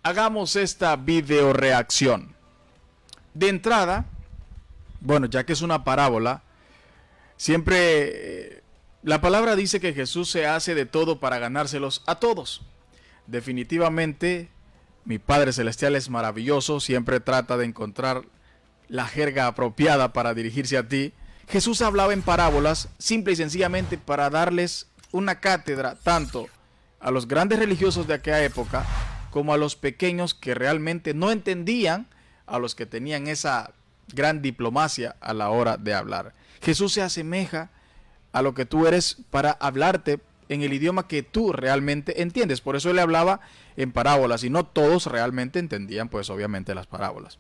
hagamos esta video reacción. De entrada, bueno, ya que es una parábola, siempre la palabra dice que Jesús se hace de todo para ganárselos a todos. Definitivamente, mi Padre Celestial es maravilloso, siempre trata de encontrar la jerga apropiada para dirigirse a ti. Jesús hablaba en parábolas simple y sencillamente para darles una cátedra tanto a los grandes religiosos de aquella época como a los pequeños que realmente no entendían, a los que tenían esa gran diplomacia a la hora de hablar. Jesús se asemeja a lo que tú eres para hablarte en el idioma que tú realmente entiendes. Por eso él hablaba en parábolas y no todos realmente entendían, pues obviamente, las parábolas.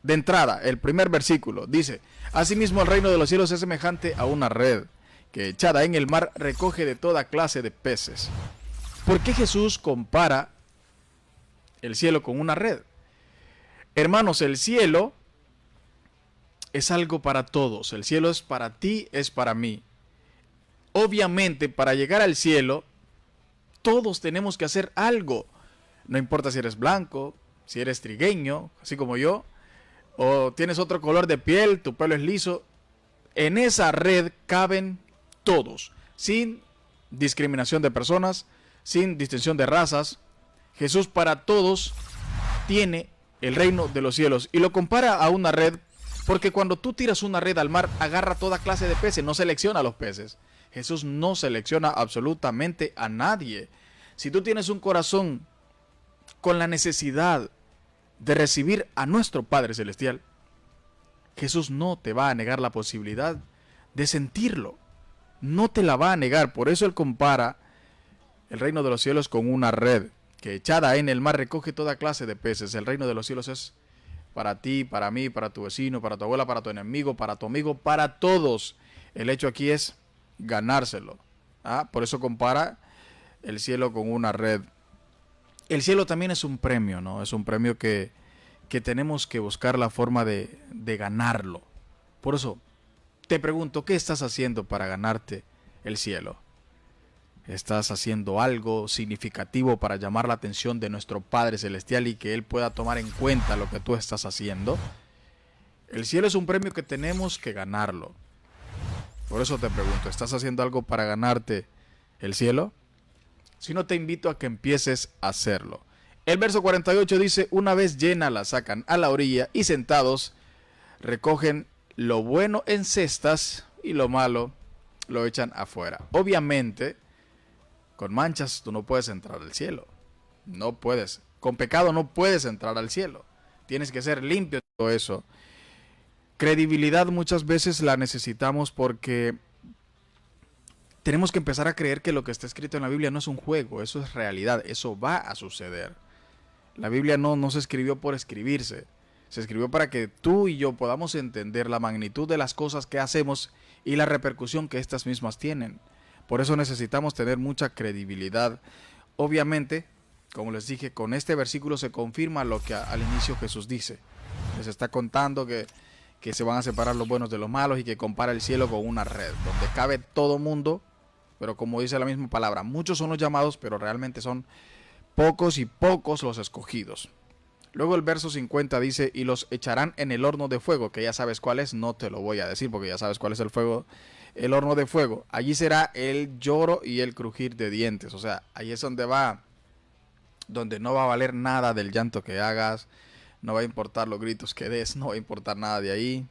De entrada, el primer versículo dice: asimismo el reino de los cielos es semejante a una red que echada en el mar recoge de toda clase de peces. ¿Por qué Jesús compara el cielo con una red? Hermanos, el cielo es algo para todos. El cielo es para ti, es para mí. Obviamente, para llegar al cielo, todos tenemos que hacer algo. No importa si eres blanco, si eres trigueño, así como yo, o tienes otro color de piel, tu pelo es liso. En esa red caben todos, sin discriminación de personas, sin distinción de razas. Jesús para todos tiene el reino de los cielos y lo compara a una red, porque cuando tú tiras una red al mar, agarra toda clase de peces, no selecciona a los peces. Jesús no selecciona absolutamente a nadie. Si tú tienes un corazón con la necesidad de recibir a nuestro Padre Celestial, Jesús no te va a negar la posibilidad de sentirlo. No te la va a negar. Por eso él compara el reino de los cielos con una red que echada en el mar recoge toda clase de peces. El reino de los cielos es para ti, para mí, para tu vecino, para tu abuela, para tu enemigo, para tu amigo, para todos. El hecho aquí es ganárselo. Por eso compara el cielo con una red. El cielo también es un premio, ¿no? Es un premio que tenemos que buscar la forma de ganarlo. Por eso te pregunto, ¿qué estás haciendo para ganarte el cielo? ¿Estás haciendo algo significativo para llamar la atención de nuestro Padre Celestial y que Él pueda tomar en cuenta lo que tú estás haciendo? El cielo es un premio que tenemos que ganarlo. Por eso te pregunto, ¿estás haciendo algo para ganarte el cielo? Si no, te invito a que empieces a hacerlo. El verso 48 dice: una vez llena la sacan a la orilla y sentados recogen lo bueno en cestas y lo malo lo echan afuera. Obviamente, con manchas tú no puedes entrar al cielo. No puedes. Con pecado no puedes entrar al cielo. Tienes que ser limpio de todo eso. Credibilidad muchas veces la necesitamos porque tenemos que empezar a creer que lo que está escrito en la Biblia no es un juego, eso es realidad, eso va a suceder. La Biblia no se escribió por escribirse, se escribió para que tú y yo podamos entender la magnitud de las cosas que hacemos y la repercusión que estas mismas tienen. Por eso necesitamos tener mucha credibilidad. Obviamente, como les dije, con este versículo se confirma lo que al inicio Jesús dice. Les está contando que se van a separar los buenos de los malos y que compara el cielo con una red, donde cabe todo mundo, pero como dice la misma palabra, muchos son los llamados, pero realmente son pocos y pocos los escogidos. Luego el verso 50 dice: y los echarán en el horno de fuego, que ya sabes cuál es, no te lo voy a decir porque ya sabes cuál es el fuego, el horno de fuego. Allí será el lloro y el crujir de dientes. O sea, ahí es donde no va a valer nada del llanto que hagas, no va a importar los gritos que des, no va a importar nada de ahí.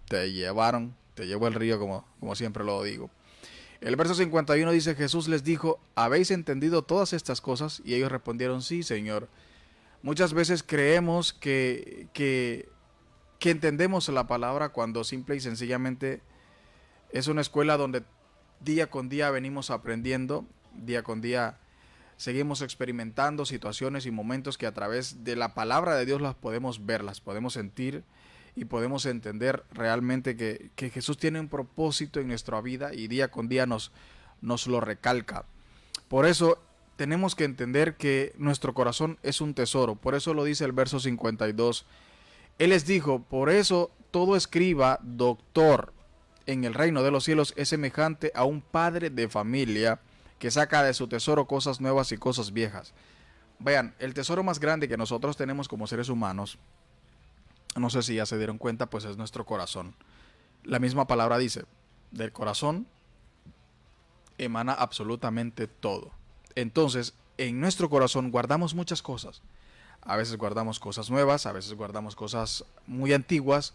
Te llevó el río, como siempre lo digo. El verso 51 dice: Jesús les dijo: ¿habéis entendido todas estas cosas? Y ellos respondieron: sí, Señor. Muchas veces creemos que entendemos la palabra cuando simple y sencillamente es una escuela donde día con día venimos aprendiendo, día con día seguimos experimentando situaciones y momentos que a través de la palabra de Dios las podemos ver, las podemos sentir y podemos entender realmente que Jesús tiene un propósito en nuestra vida y día con día nos lo recalca. Por eso tenemos que entender que nuestro corazón es un tesoro. Por eso lo dice el verso 52. Él les dijo: por eso todo escriba, doctor, en el reino de los cielos es semejante a un padre de familia que saca de su tesoro cosas nuevas y cosas viejas. Vean, el tesoro más grande que nosotros tenemos como seres humanos, no sé si ya se dieron cuenta, pues es nuestro corazón. La misma palabra dice, del corazón emana absolutamente todo. Entonces, en nuestro corazón guardamos muchas cosas. A veces guardamos cosas nuevas, a veces guardamos cosas muy antiguas,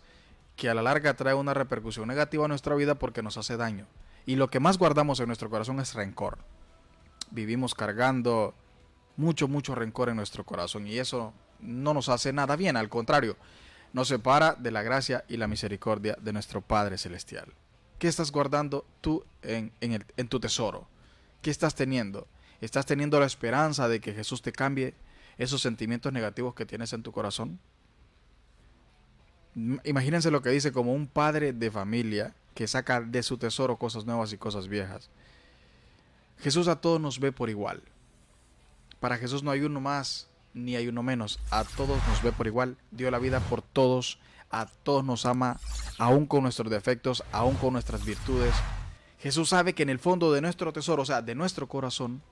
que a la larga trae una repercusión negativa a nuestra vida porque nos hace daño. Y lo que más guardamos en nuestro corazón es rencor. Vivimos cargando mucho rencor en nuestro corazón y eso no nos hace nada bien, al contrario, nos separa de la gracia y la misericordia de nuestro Padre Celestial. ¿Qué estás guardando tú en tu tesoro? ¿Qué estás teniendo? ¿Estás teniendo la esperanza de que Jesús te cambie esos sentimientos negativos que tienes en tu corazón? Imagínense lo que dice como un padre de familia que saca de su tesoro cosas nuevas y cosas viejas. Jesús a todos nos ve por igual. Para Jesús no hay uno más ni hay uno menos. A todos nos ve por igual. Dio la vida por todos. A todos nos ama, aún con nuestros defectos, aún con nuestras virtudes. Jesús sabe que en el fondo de nuestro tesoro, o sea, de nuestro corazón,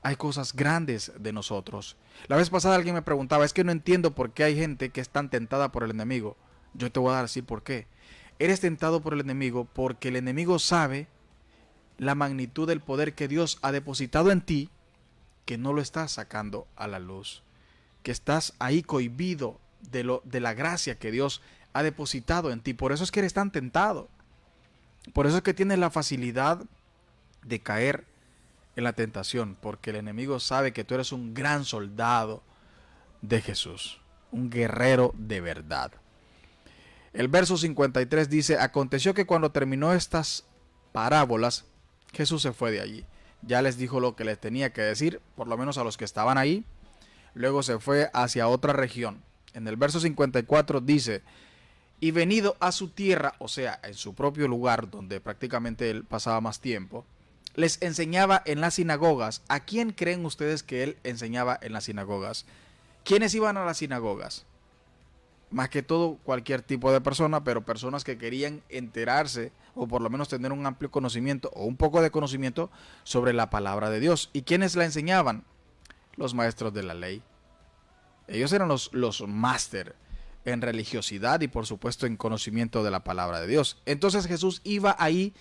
hay cosas grandes de nosotros. La vez pasada alguien me preguntaba, es que no entiendo por qué hay gente que es tan tentada por el enemigo. Yo te voy a decir por qué. Eres tentado por el enemigo porque el enemigo sabe la magnitud del poder que Dios ha depositado en ti, que no lo estás sacando a la luz, que estás ahí cohibido de la gracia que Dios ha depositado en ti. Por eso es que eres tan tentado. Por eso es que tienes la facilidad de caer en la tentación, porque el enemigo sabe que tú eres un gran soldado de Jesús, un guerrero de verdad. El verso 53 dice, aconteció que cuando terminó estas parábolas, Jesús se fue de allí. Ya les dijo lo que les tenía que decir, por lo menos a los que estaban ahí. Luego se fue hacia otra región. En el verso 54 dice, y venido a su tierra, o sea, en su propio lugar, donde prácticamente él pasaba más tiempo, les enseñaba en las sinagogas. ¿A quién creen ustedes que él enseñaba en las sinagogas? ¿Quiénes iban a las sinagogas? Más que todo cualquier tipo de persona, pero personas que querían enterarse o por lo menos tener un amplio conocimiento o un poco de conocimiento sobre la palabra de Dios. ¿Y quiénes la enseñaban? Los maestros de la ley. Ellos eran los máster en religiosidad y por supuesto en conocimiento de la palabra de Dios. Entonces Jesús iba ahí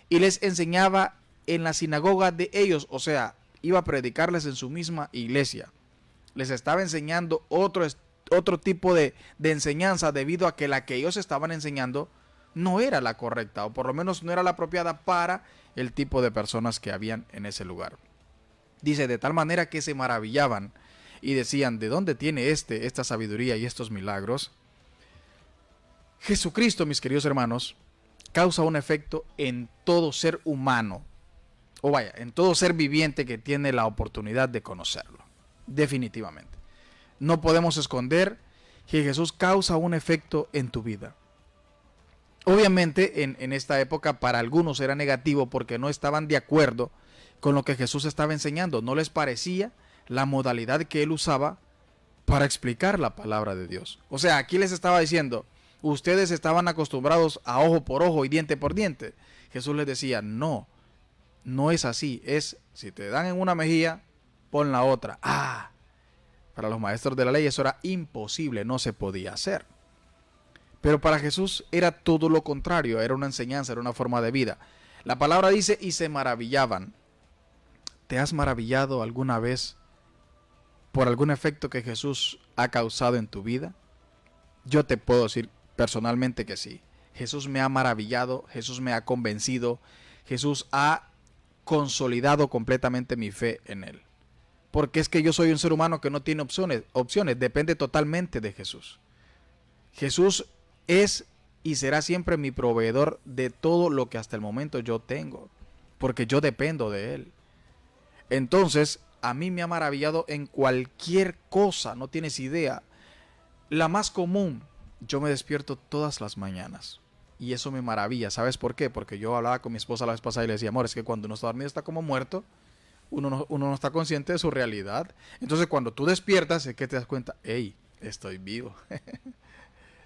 y les enseñaba en la sinagoga de ellos, o sea, iba a predicarles en su misma iglesia. Les estaba enseñando otro tipo de enseñanza, debido a que la que ellos estaban enseñando no era la correcta, o por lo menos no era la apropiada para el tipo de personas que habían en ese lugar. Dice, de tal manera que se maravillaban y decían, ¿de dónde tiene esta sabiduría y estos milagros? Jesucristo, mis queridos hermanos, causa un efecto en todo ser humano, o vaya, en todo ser viviente que tiene la oportunidad de conocerlo. Definitivamente. No podemos esconder que Jesús causa un efecto en tu vida. Obviamente en esta época para algunos era negativo porque no estaban de acuerdo con lo que Jesús estaba enseñando. No les parecía la modalidad que él usaba para explicar la palabra de Dios. O sea, aquí les estaba diciendo, ustedes estaban acostumbrados a ojo por ojo y diente por diente. Jesús les decía, no es así. Es, si te dan en una mejilla, pon la otra. Para los maestros de la ley eso era imposible, no se podía hacer. Pero para Jesús era todo lo contrario, era una enseñanza, era una forma de vida. La palabra dice, y se maravillaban. ¿Te has maravillado alguna vez por algún efecto que Jesús ha causado en tu vida? Yo te puedo decir personalmente que sí. Jesús me ha maravillado, Jesús me ha convencido, Jesús ha consolidado completamente mi fe en él. Porque es que yo soy un ser humano que no tiene opciones, depende totalmente de Jesús. Jesús es y será siempre mi proveedor de todo lo que hasta el momento yo tengo, porque yo dependo de él. Entonces, a mí me ha maravillado en cualquier cosa, no tienes idea. La más común, yo me despierto todas las mañanas y eso me maravilla. ¿Sabes por qué? Porque yo hablaba con mi esposa la vez pasada y le decía, amor, es que cuando uno está dormido está como muerto. Uno no está consciente de su realidad. Entonces cuando tú despiertas es que te das cuenta, hey, estoy vivo.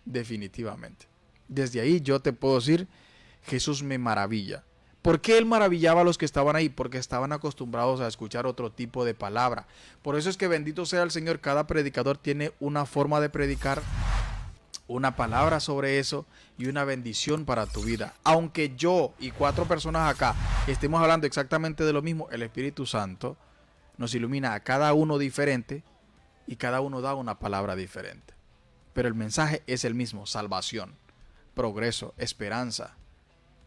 Definitivamente. Desde ahí yo te puedo decir, Jesús me maravilla. ¿Por qué él maravillaba a los que estaban ahí? Porque estaban acostumbrados a escuchar otro tipo de palabra. Por eso es que bendito sea el Señor, cada predicador tiene una forma de predicar, una palabra sobre eso y una bendición para tu vida. Aunque yo y 4 personas acá estemos hablando exactamente de lo mismo, el Espíritu Santo nos ilumina a cada uno diferente y cada uno da una palabra diferente. Pero el mensaje es el mismo: salvación, progreso, esperanza.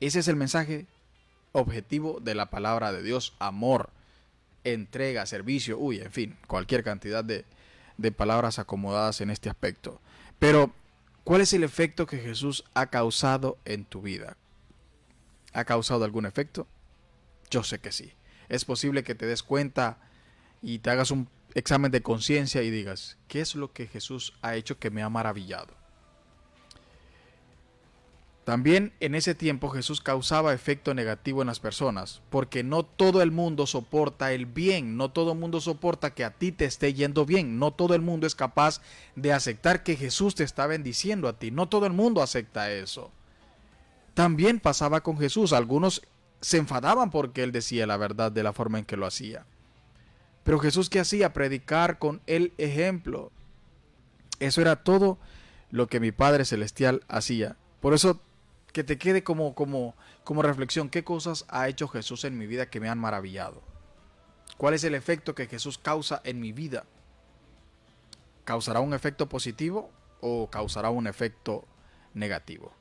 Ese es el mensaje objetivo de la palabra de Dios: amor, entrega, servicio, en fin, cualquier cantidad de palabras acomodadas en este aspecto. Pero, ¿cuál es el efecto que Jesús ha causado en tu vida? ¿Ha causado algún efecto? Yo sé que sí. Es posible que te des cuenta y te hagas un examen de conciencia y digas: ¿qué es lo que Jesús ha hecho que me ha maravillado? También en ese tiempo Jesús causaba efecto negativo en las personas, porque no todo el mundo soporta el bien, no todo el mundo soporta que a ti te esté yendo bien, no todo el mundo es capaz de aceptar que Jesús te está bendiciendo a ti, no todo el mundo acepta eso. También pasaba con Jesús, algunos se enfadaban porque él decía la verdad de la forma en que lo hacía. Pero Jesús, ¿qué hacía? Predicar con el ejemplo. Eso era todo lo que mi Padre Celestial hacía. Por eso, que te quede como reflexión: ¿qué cosas ha hecho Jesús en mi vida que me han maravillado? ¿Cuál es el efecto que Jesús causa en mi vida? ¿Causará un efecto positivo o causará un efecto negativo?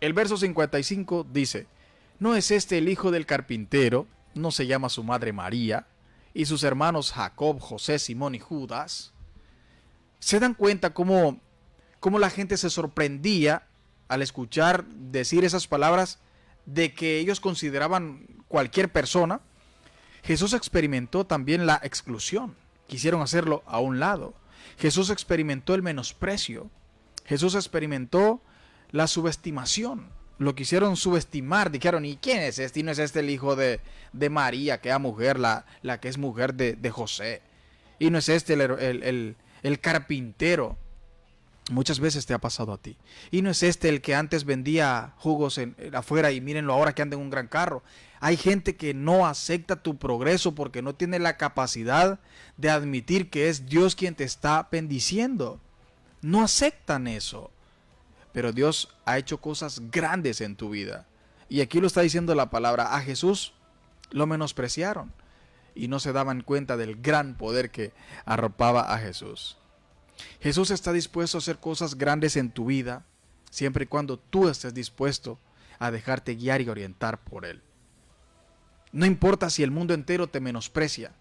El verso 55 dice: ¿no es este el hijo del carpintero? ¿No se llama su madre María? ¿Y sus hermanos Jacob, José, Simón y Judas? ¿Se dan cuenta cómo la gente se sorprendía al escuchar decir esas palabras de que ellos consideraban cualquier persona? Jesús experimentó también la exclusión. Quisieron hacerlo a un lado. Jesús experimentó el menosprecio. Jesús experimentó la subestimación. Lo quisieron subestimar. Dijeron: ¿y quién es este? ¿Y no es este el hijo de María, que era mujer, la que es mujer de José? ¿Y no es este el carpintero? Muchas veces te ha pasado a ti. ¿Y no es este el que antes vendía jugos afuera y mírenlo ahora que anda en un gran carro? Hay gente que no acepta tu progreso porque no tiene la capacidad de admitir que es Dios quien te está bendiciendo. No aceptan eso. Pero Dios ha hecho cosas grandes en tu vida. Y aquí lo está diciendo la palabra: a Jesús lo menospreciaron y no se daban cuenta del gran poder que arropaba a Jesús. Jesús está dispuesto a hacer cosas grandes en tu vida, siempre y cuando tú estés dispuesto a dejarte guiar y orientar por Él. No importa si el mundo entero te menosprecia,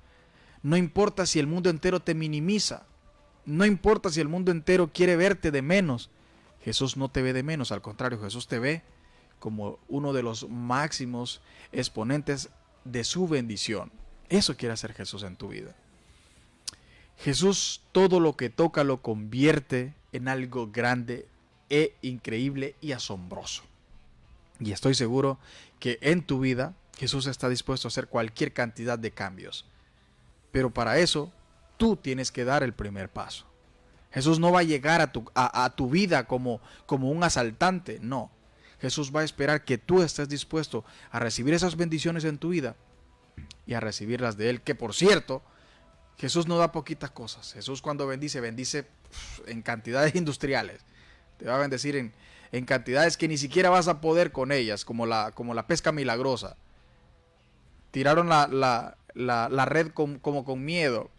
no importa si el mundo entero te minimiza, no importa si el mundo entero quiere verte de menos. Jesús no te ve de menos, al contrario, Jesús te ve como uno de los máximos exponentes de su bendición. Eso quiere hacer Jesús en tu vida. Jesús todo lo que toca lo convierte en algo grande e increíble y asombroso. Y estoy seguro que en tu vida Jesús está dispuesto a hacer cualquier cantidad de cambios. Pero para eso tú tienes que dar el primer paso. Jesús no va a llegar a tu vida como un asaltante, no. Jesús va a esperar que tú estés dispuesto a recibir esas bendiciones en tu vida y a recibirlas de Él, que por cierto, Jesús no da poquitas cosas. Jesús cuando bendice en cantidades industriales. Te va a bendecir en cantidades que ni siquiera vas a poder con ellas, como la pesca milagrosa. Tiraron la red como con miedo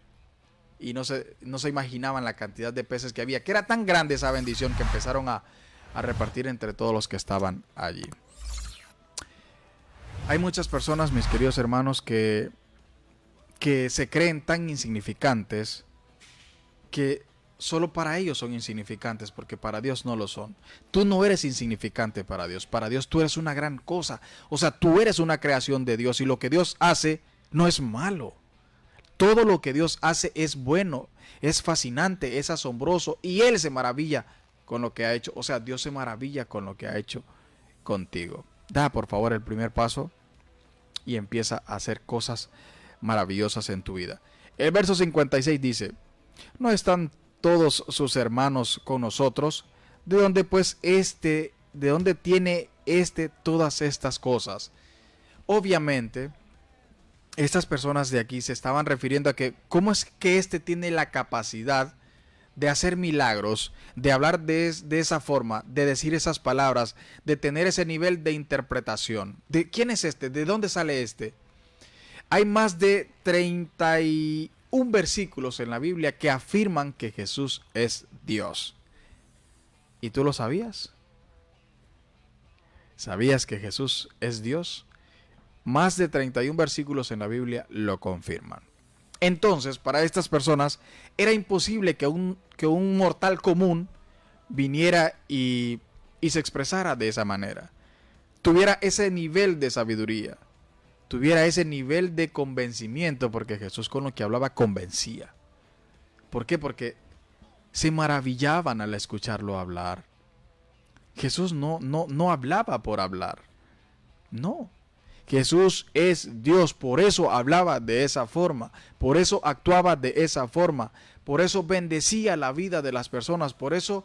y no se imaginaban la cantidad de peces que había, que era tan grande esa bendición que empezaron a repartir entre todos los que estaban allí. Hay muchas personas, mis queridos hermanos, que se creen tan insignificantes que solo para ellos son insignificantes, porque para Dios no lo son. Tú no eres insignificante para Dios tú eres una gran cosa. O sea, tú eres una creación de Dios y lo que Dios hace no es malo. Todo lo que Dios hace es bueno, es fascinante, es asombroso y Él se maravilla con lo que ha hecho. O sea, Dios se maravilla con lo que ha hecho contigo. Da por favor el primer paso y empieza a hacer cosas maravillosas en tu vida. El verso 56 dice: ¿no están todos sus hermanos con nosotros? ¿De dónde tiene todas estas cosas? Obviamente, estas personas de aquí se estaban refiriendo a que cómo es que éste tiene la capacidad de hacer milagros, de hablar de esa forma, de decir esas palabras, de tener ese nivel de interpretación. ¿De quién es este? ¿De dónde sale este? Hay más de 31 versículos en la Biblia que afirman que Jesús es Dios. ¿Y tú lo sabías? ¿Sabías que Jesús es Dios? Más de 31 versículos en la Biblia lo confirman. Entonces, para estas personas era imposible que un mortal común viniera y se expresara de esa manera. Tuviera ese nivel de sabiduría. Tuviera ese nivel de convencimiento, porque Jesús con lo que hablaba convencía. ¿Por qué? Porque se maravillaban al escucharlo hablar. Jesús no hablaba por hablar. No. Jesús es Dios, por eso hablaba de esa forma, por eso actuaba de esa forma, por eso bendecía la vida de las personas, por eso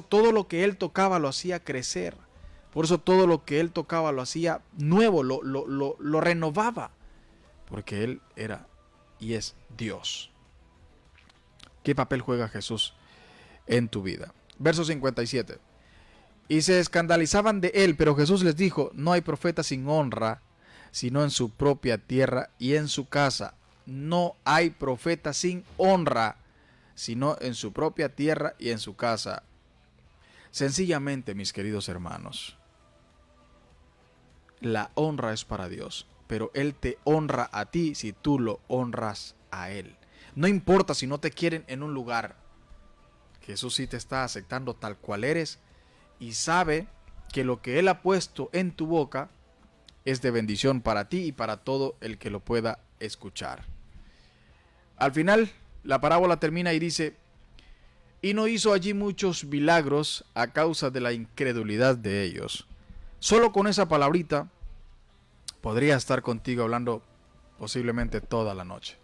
todo lo que él tocaba lo hacía crecer, por eso todo lo que él tocaba lo hacía nuevo, lo renovaba, porque él era y es Dios. ¿Qué papel juega Jesús en tu vida? Verso 57. Y se escandalizaban de él, pero Jesús les dijo, no hay profeta sin honra, sino en su propia tierra y en su casa. No hay profeta sin honra, sino en su propia tierra y en su casa. Sencillamente, mis queridos hermanos, la honra es para Dios, pero Él te honra a ti si tú lo honras a Él. No importa si no te quieren en un lugar, Jesús sí te está aceptando tal cual eres, y sabe que lo que Él ha puesto en tu boca es de bendición para ti y para todo el que lo pueda escuchar. Al final, la parábola termina y dice, y no hizo allí muchos milagros a causa de la incredulidad de ellos. Solo con esa palabrita podría estar contigo hablando posiblemente toda la noche.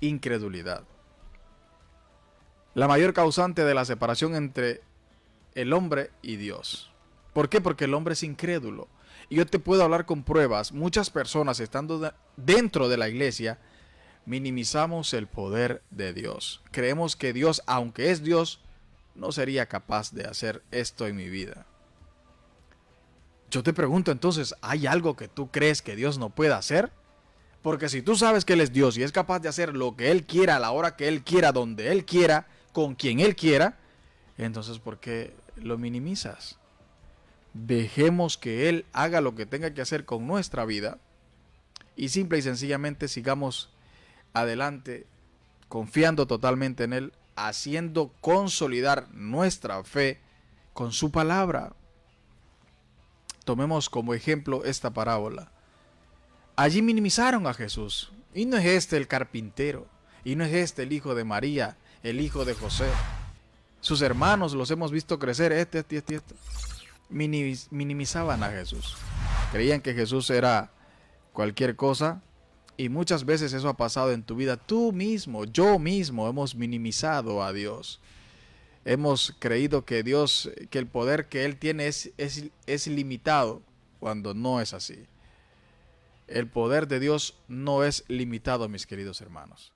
Incredulidad. La mayor causante de la separación entre el hombre y Dios. ¿Por qué? Porque el hombre es incrédulo. Y yo te puedo hablar con pruebas. Muchas personas estando dentro de la iglesia minimizamos el poder de Dios. Creemos que Dios, aunque es Dios, no sería capaz de hacer esto en mi vida. Yo te pregunto entonces, ¿hay algo que tú crees que Dios no pueda hacer? Porque si tú sabes que Él es Dios y es capaz de hacer lo que Él quiera, a la hora que Él quiera, donde Él quiera, con quien Él quiera, entonces ¿por qué lo minimizas? Dejemos que Él haga lo que tenga que hacer con nuestra vida y simple y sencillamente sigamos adelante confiando totalmente en Él, haciendo consolidar nuestra fe con su palabra. Tomemos como ejemplo esta parábola. Allí minimizaron a Jesús. Y no es este el carpintero, y no es este el hijo de María, el hijo de José. Sus hermanos los hemos visto crecer, este. Minimizaban a Jesús. Creían que Jesús era cualquier cosa. Y muchas veces eso ha pasado en tu vida. Tú mismo, yo mismo hemos minimizado a Dios. Hemos creído que Dios, que el poder que Él tiene es limitado, cuando no es así. El poder de Dios no es limitado, mis queridos hermanos.